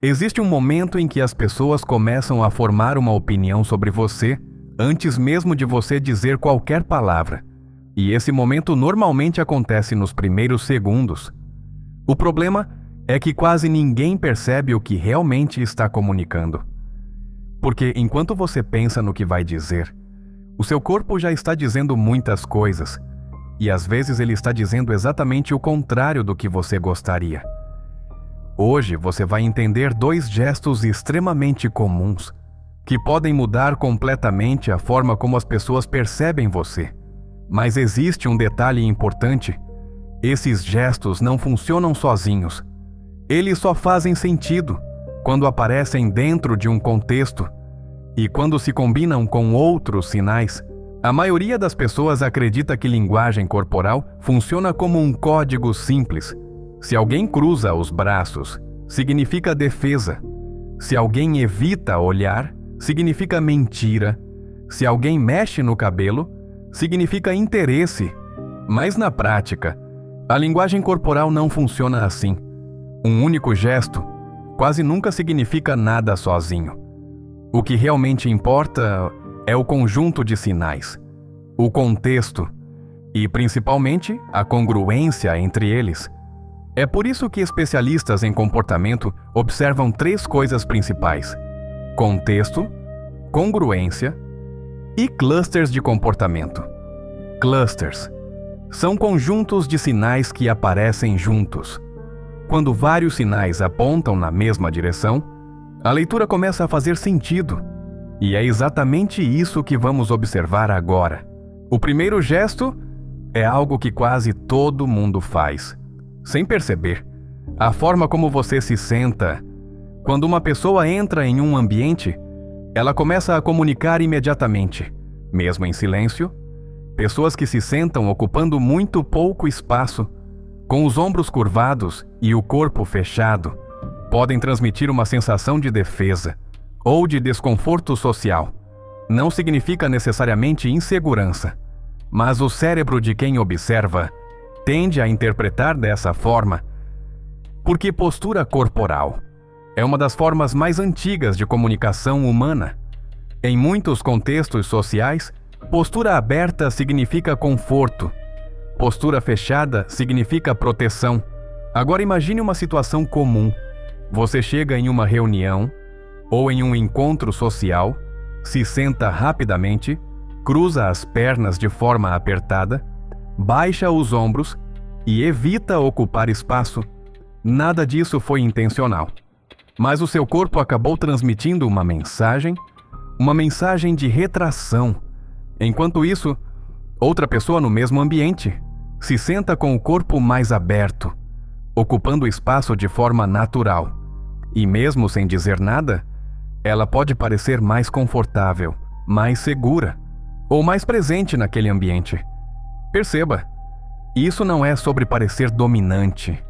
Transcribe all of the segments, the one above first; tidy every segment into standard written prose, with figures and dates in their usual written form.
Existe um momento em que as pessoas começam a formar uma opinião sobre você antes mesmo de você dizer qualquer palavra, e esse momento normalmente acontece nos primeiros segundos. O problema é que quase ninguém percebe o que realmente está comunicando. Porque enquanto você pensa no que vai dizer, o seu corpo já está dizendo muitas coisas, e às vezes ele está dizendo exatamente o contrário do que você gostaria. Hoje você vai entender 2 gestos extremamente comuns que podem mudar completamente a forma como as pessoas percebem você. Mas existe um detalhe importante: esses gestos não funcionam sozinhos. Eles só fazem sentido quando aparecem dentro de um contexto e quando se combinam com outros sinais. A maioria das pessoas acredita que linguagem corporal funciona como um código simples. Se alguém cruza os braços, significa defesa. Se alguém evita olhar, significa mentira. Se alguém mexe no cabelo, significa interesse. Mas na prática, a linguagem corporal não funciona assim. Um único gesto quase nunca significa nada sozinho. O que realmente importa é o conjunto de sinais, o contexto e, principalmente, a congruência entre eles. É por isso que especialistas em comportamento observam 3 coisas principais: contexto, congruência e clusters de comportamento. Clusters são conjuntos de sinais que aparecem juntos. Quando vários sinais apontam na mesma direção, a leitura começa a fazer sentido. E é exatamente isso que vamos observar agora. O primeiro gesto é algo que quase todo mundo faz, sem perceber. A forma como você se senta. Quando uma pessoa entra em um ambiente, ela começa a comunicar imediatamente, mesmo em silêncio. Pessoas que se sentam ocupando muito pouco espaço, com os ombros curvados e o corpo fechado, podem transmitir uma sensação de defesa ou de desconforto social. Não significa necessariamente insegurança, mas o cérebro de quem observa tende a interpretar dessa forma, porque postura corporal é uma das formas mais antigas de comunicação humana. Em muitos contextos sociais, postura aberta significa conforto. Postura fechada significa proteção. Agora imagine uma situação comum. Você chega em uma reunião ou em um encontro social, se senta rapidamente, cruza as pernas de forma apertada, baixa os ombros e evita ocupar espaço. Nada disso foi intencional. Mas o seu corpo acabou transmitindo uma mensagem de retração. Enquanto isso, outra pessoa no mesmo ambiente se senta com o corpo mais aberto, ocupando o espaço de forma natural. E mesmo sem dizer nada, ela pode parecer mais confortável, mais segura ou mais presente naquele ambiente. Perceba, isso não é sobre parecer dominante.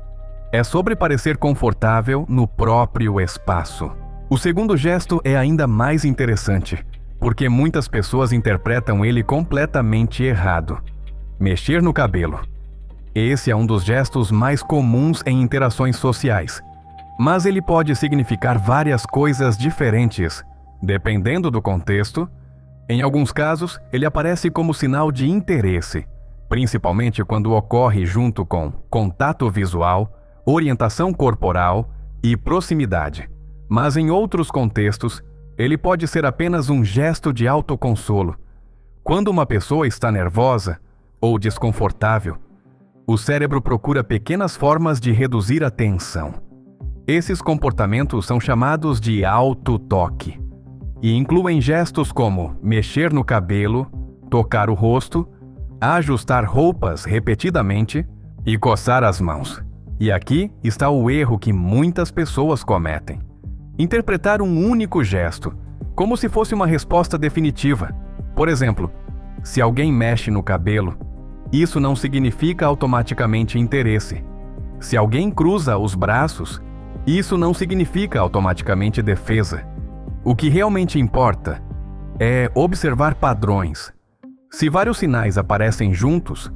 É sobre parecer confortável no próprio espaço. O segundo gesto é ainda mais interessante, porque muitas pessoas interpretam ele completamente errado. Mexer no cabelo. Esse é um dos gestos mais comuns em interações sociais, mas ele pode significar várias coisas diferentes, dependendo do contexto. Em alguns casos, ele aparece como sinal de interesse, principalmente quando ocorre junto com contato visual, orientação corporal e proximidade. Mas em outros contextos, ele pode ser apenas um gesto de autoconsolo. Quando uma pessoa está nervosa ou desconfortável, o cérebro procura pequenas formas de reduzir a tensão. Esses comportamentos são chamados de autotoque e incluem gestos como mexer no cabelo, tocar o rosto, ajustar roupas repetidamente e coçar as mãos. E aqui está o erro que muitas pessoas cometem: interpretar um único gesto como se fosse uma resposta definitiva. Por exemplo, se alguém mexe no cabelo, isso não significa automaticamente interesse. Se alguém cruza os braços, isso não significa automaticamente defesa. O que realmente importa é observar padrões. Se vários sinais aparecem juntos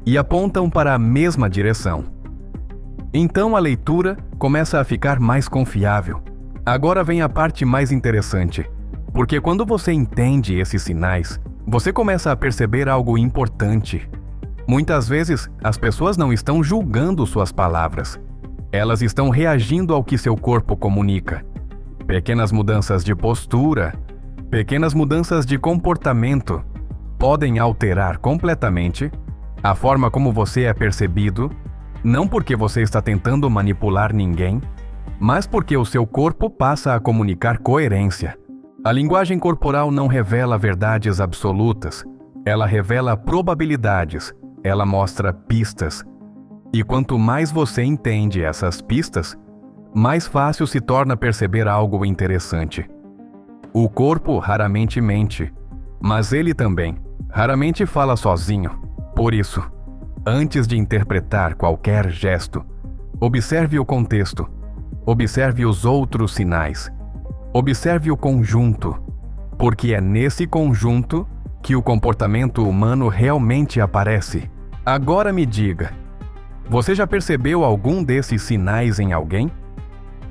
e apontam para a mesma direção, então a leitura começa a ficar mais confiável. Agora vem a parte mais interessante, porque quando você entende esses sinais, você começa a perceber algo importante. Muitas vezes, as pessoas não estão julgando suas palavras. Elas estão reagindo ao que seu corpo comunica. Pequenas mudanças de postura, pequenas mudanças de comportamento podem alterar completamente a forma como você é percebido, não porque você está tentando manipular ninguém, mas porque o seu corpo passa a comunicar coerência. A linguagem corporal não revela verdades absolutas, ela revela probabilidades, ela mostra pistas. E quanto mais você entende essas pistas, mais fácil se torna perceber algo interessante. O corpo raramente mente, mas ele também raramente fala sozinho. Por isso, antes de interpretar qualquer gesto, observe o contexto, observe os outros sinais, observe o conjunto, porque é nesse conjunto que o comportamento humano realmente aparece. Agora me diga, você já percebeu algum desses sinais em alguém?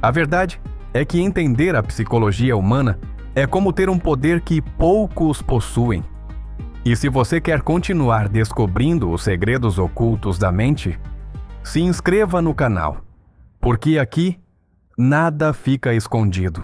A verdade é que entender a psicologia humana é como ter um poder que poucos possuem. E se você quer continuar descobrindo os segredos ocultos da mente, se inscreva no canal, porque aqui nada fica escondido.